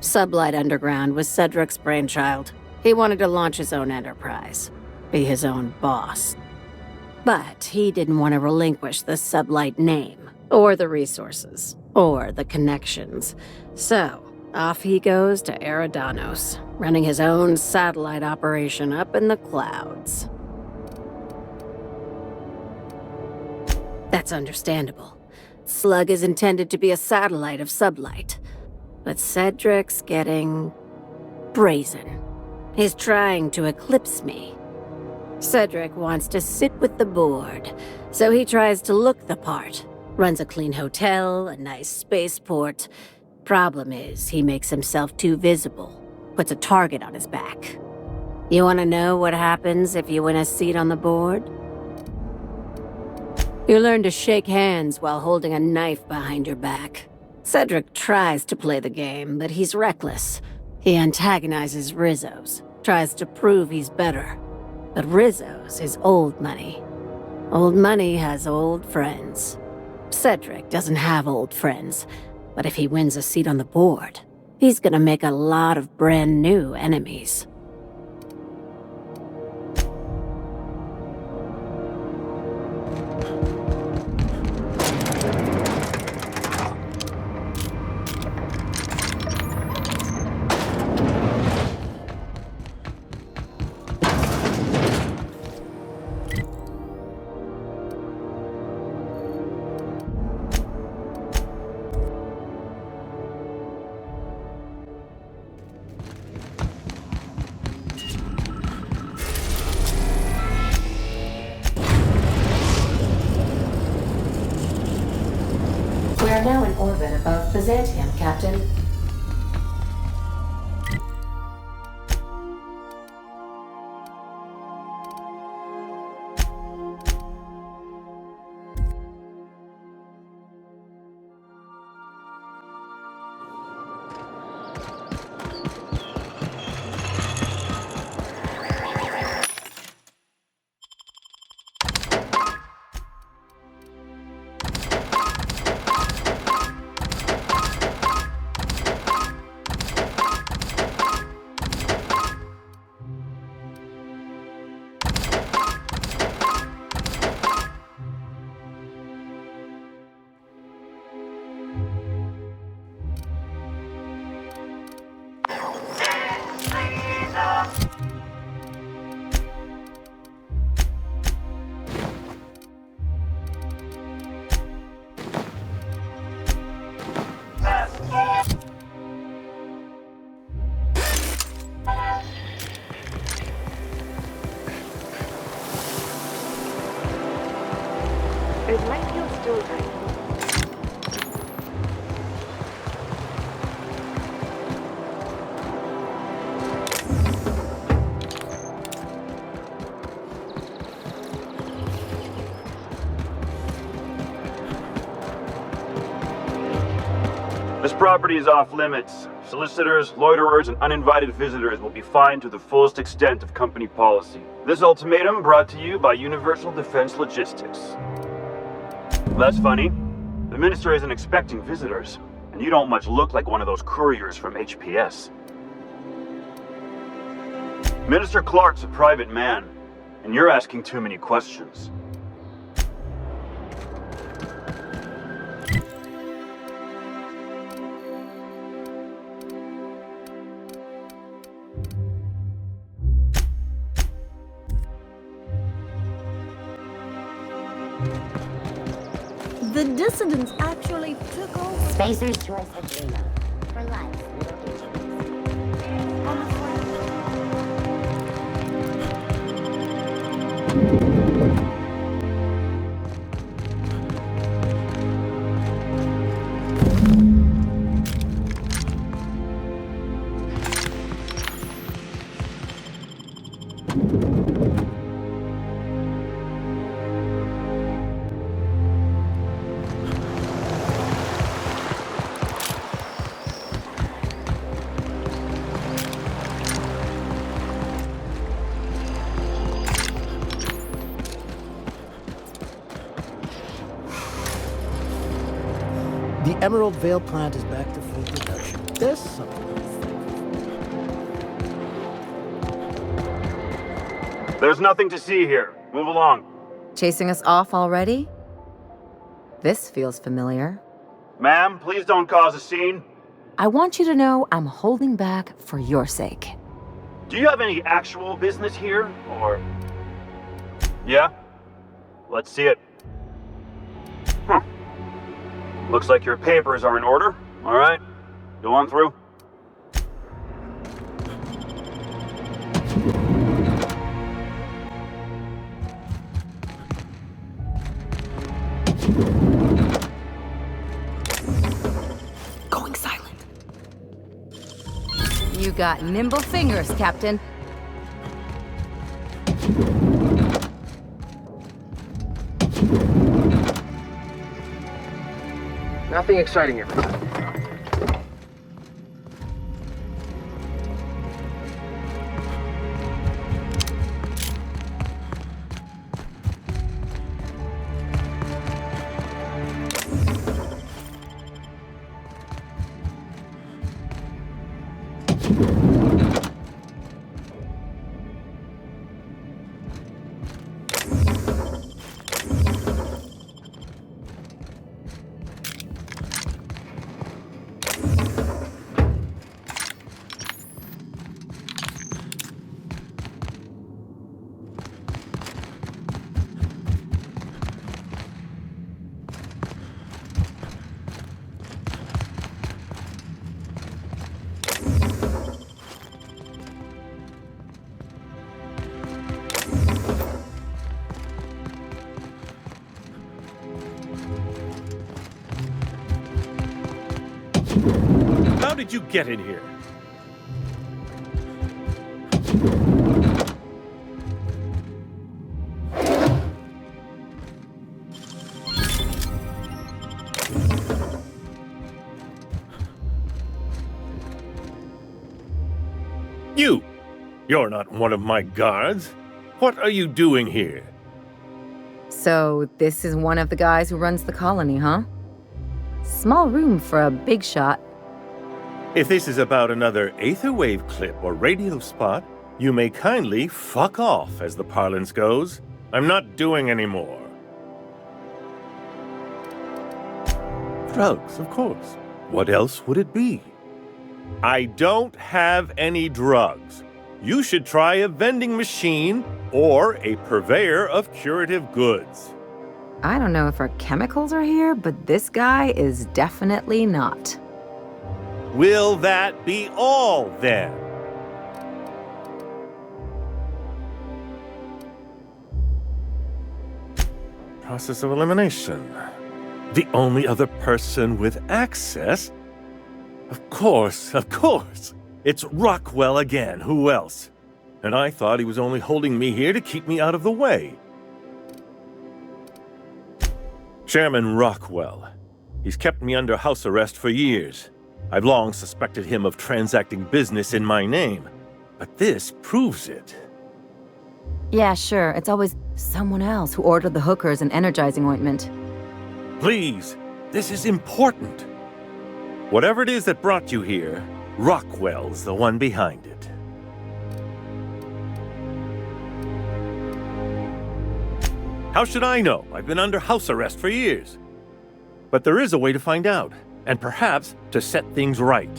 Sublight Underground was Cedric's brainchild. He wanted to launch his own enterprise, be his own boss. But he didn't want to relinquish the Sublight name, or the resources, or the connections. So, off he goes to Eridanos, running his own satellite operation up in the clouds. That's understandable. Slug is intended to be a satellite of Sublight. But Cedric's getting brazen. He's trying to eclipse me. Cedric wants to sit with the board, so he tries to look the part. Runs a clean hotel, a nice spaceport. Problem is, he makes himself too visible. Puts a target on his back. You want to know what happens if you win a seat on the board? You learn to shake hands while holding a knife behind your back. Cedric tries to play the game, but he's reckless. He antagonizes Rizzo's, tries to prove he's better. But Rizzo's is old money. Old money has old friends. Cedric doesn't have old friends, but if he wins a seat on the board, he's gonna make a lot of brand new enemies. We are now in orbit above Byzantium, Captain. It might feel still right. This property is off limits. Solicitors, loiterers, and uninvited visitors will be fined to the fullest extent of company policy. This ultimatum brought to you by Universal Defense Logistics. That's funny. The Minister isn't expecting visitors, and you don't much look like one of those couriers from HPS. Minister Clark's a private man, and you're asking too many questions. The dissidents actually took over. Spacer's choice of Reno. For life, little injuries. The Emerald Vale plant is back to full production. There's something. There's nothing to see here. Move along. Chasing us off already? This feels familiar. Ma'am, please don't cause a scene. I want you to know I'm holding back for your sake. Do you have any actual business here, or... Yeah? Let's see it. Looks like your papers are in order. All right, go on through. Going silent. You got nimble fingers, Captain. Nothing exciting here. How did you get in here? You're not one of my guards. What are you doing here? So, this is one of the guys who runs the colony, huh? Small room for a big shot. If this is about another Aetherwave clip or radio spot, you may kindly fuck off, as the parlance goes. I'm not doing any more. Drugs, of course. What else would it be? I don't have any drugs. You should try a vending machine or a purveyor of curative goods. I don't know if our chemicals are here, but this guy is definitely not. Will that be all, then? Process of elimination. The only other person with access? Of course. It's Rockwell again. Who else? And I thought he was only holding me here to keep me out of the way. Chairman Rockwell. He's kept me under house arrest for years. I've long suspected him of transacting business in my name, but this proves it. Yeah, sure. It's always someone else who ordered the hookers and energizing ointment. Please, this is important. Whatever it is that brought you here, Rockwell's the one behind it. How should I know? I've been under house arrest for years. But there is a way to find out, and perhaps to set things right.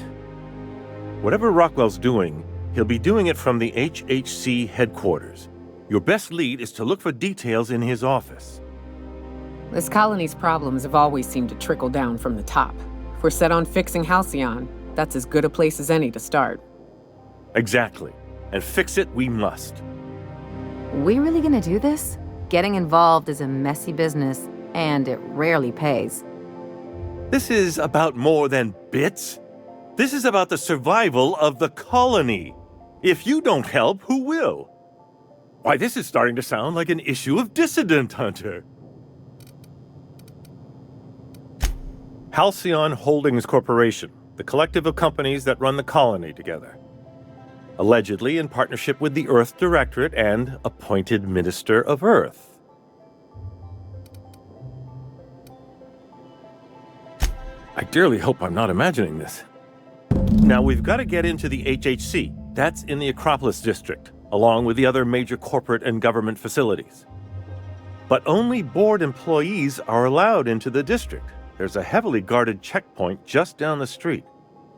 Whatever Rockwell's doing, he'll be doing it from the HHC headquarters. Your best lead is to look for details in his office. This colony's problems have always seemed to trickle down from the top. If we're set on fixing Halcyon, that's as good a place as any to start. Exactly. And fix it we must. We really gonna do this? Getting involved is a messy business, and it rarely pays. This is about more than bits. This is about the survival of the colony. If you don't help, who will? Why, this is starting to sound like an issue of Dissident Hunter. Halcyon Holdings Corporation, the collective of companies that run the colony together. Allegedly in partnership with the Earth Directorate and appointed Minister of Earth. I dearly hope I'm not imagining this. Now, we've got to get into the HHC. That's in the Acropolis District, along with the other major corporate and government facilities. But only board employees are allowed into the district. There's a heavily guarded checkpoint just down the street.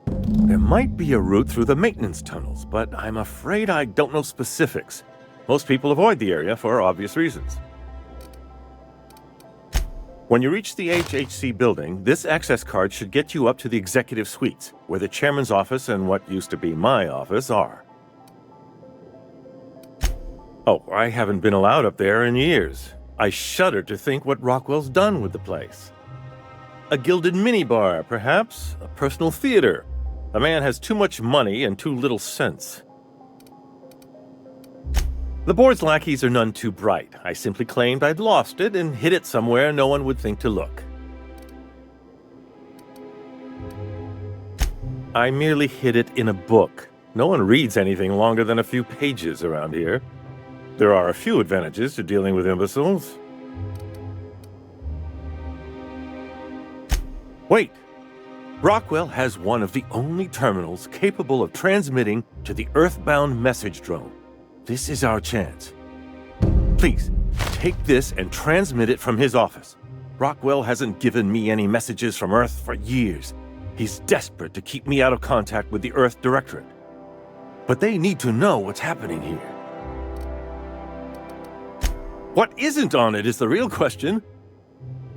There might be a route through the maintenance tunnels, but I'm afraid I don't know specifics. Most people avoid the area for obvious reasons. When you reach the HHC building, this access card should get you up to the executive suites, where the chairman's office and what used to be my office are. Oh, I haven't been allowed up there in years. I shudder to think what Rockwell's done with the place. A gilded minibar, perhaps? A personal theater? The man has too much money and too little sense. The board's lackeys are none too bright. I simply claimed I'd lost it and hid it somewhere no one would think to look. I merely hid it in a book. No one reads anything longer than a few pages around here. There are a few advantages to dealing with imbeciles. Wait! Rockwell has one of the only terminals capable of transmitting to the Earthbound message drone. This is our chance. Please, take this and transmit it from his office. Rockwell hasn't given me any messages from Earth for years. He's desperate to keep me out of contact with the Earth Directorate. But they need to know what's happening here. What isn't on it is the real question.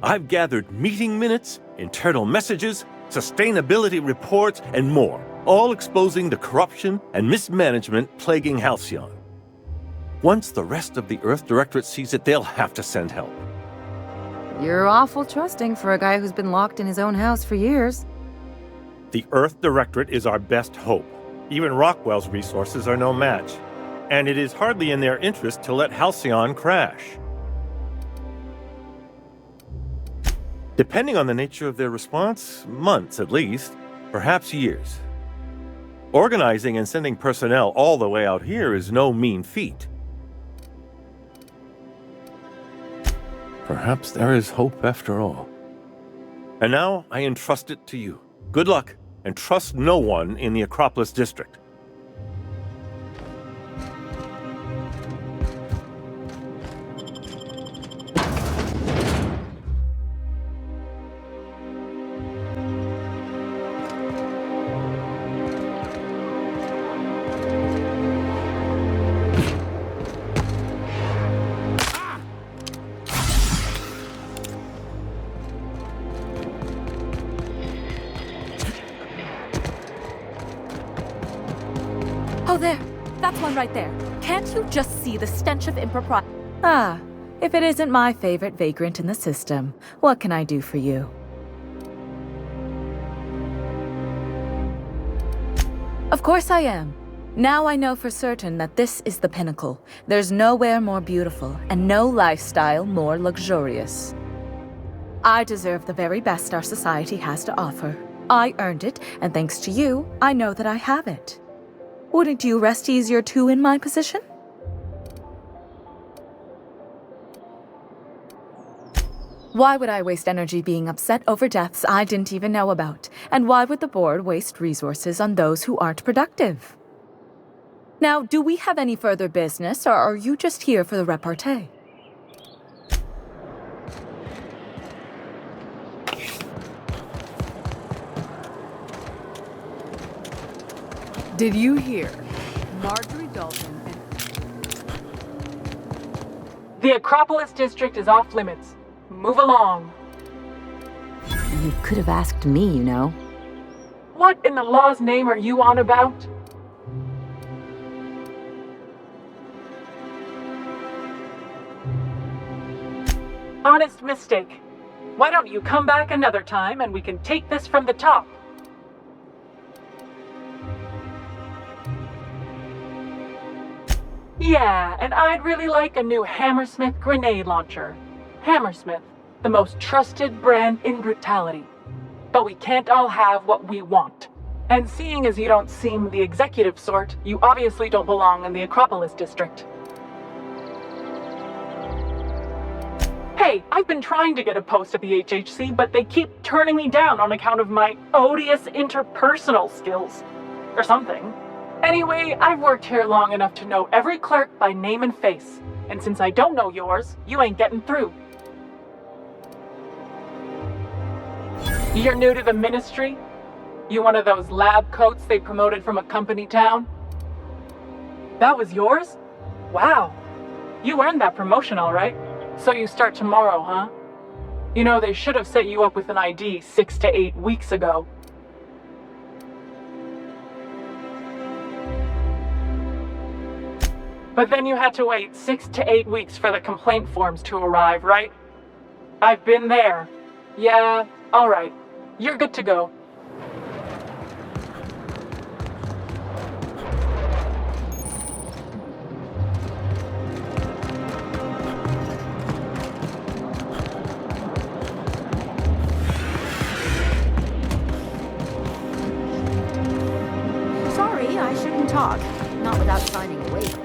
I've gathered meeting minutes, internal messages, sustainability reports, and more, all exposing the corruption and mismanagement plaguing Halcyon. Once the rest of the Earth Directorate sees it, they'll have to send help. You're awful trusting for a guy who's been locked in his own house for years. The Earth Directorate is our best hope. Even Rockwell's resources are no match. And it is hardly in their interest to let Halcyon crash. Depending on the nature of their response, months at least, perhaps years. Organizing and sending personnel all the way out here is no mean feat. Perhaps there is hope after all. And now I entrust it to you. Good luck, and trust no one in the Acropolis District. Oh, there. That's one right there. Can't you just see the stench of impropriety? Ah, if it isn't my favorite vagrant in the system, what can I do for you? Of course I am. Now I know for certain that this is the pinnacle. There's nowhere more beautiful, and no lifestyle more luxurious. I deserve the very best our society has to offer. I earned it, and thanks to you, I know that I have it. Wouldn't you rest easier too in my position? Why would I waste energy being upset over deaths I didn't even know about? And why would the board waste resources on those who aren't productive? Now, do we have any further business, or are you just here for the repartee? Did you hear? Marjorie Dalton and... The Acropolis District is off limits. Move along. You could have asked me, you know. What in the law's name are you on about? Honest mistake. Why don't you come back another time and we can take this from the top? Yeah, and I'd really like a new Hammersmith grenade launcher. Hammersmith, the most trusted brand in brutality. But we can't all have what we want. And seeing as you don't seem the executive sort, you obviously don't belong in the Acropolis district. Hey, I've been trying to get a post at the HHC, but they keep turning me down on account of my odious interpersonal skills. Or something. Anyway, I've worked here long enough to know every clerk by name and face. And since I don't know yours, you ain't getting through. You're new to the ministry? You one of those lab coats they promoted from a company town? That was yours? Wow. You earned that promotion, all right. So you start tomorrow, huh? You know, they should have set you up with an ID 6 to 8 weeks ago. But then you had to wait 6 to 8 weeks for the complaint forms to arrive, right? I've been there. Yeah, all right. You're good to go. Sorry, I shouldn't talk. Not without signing a waiver.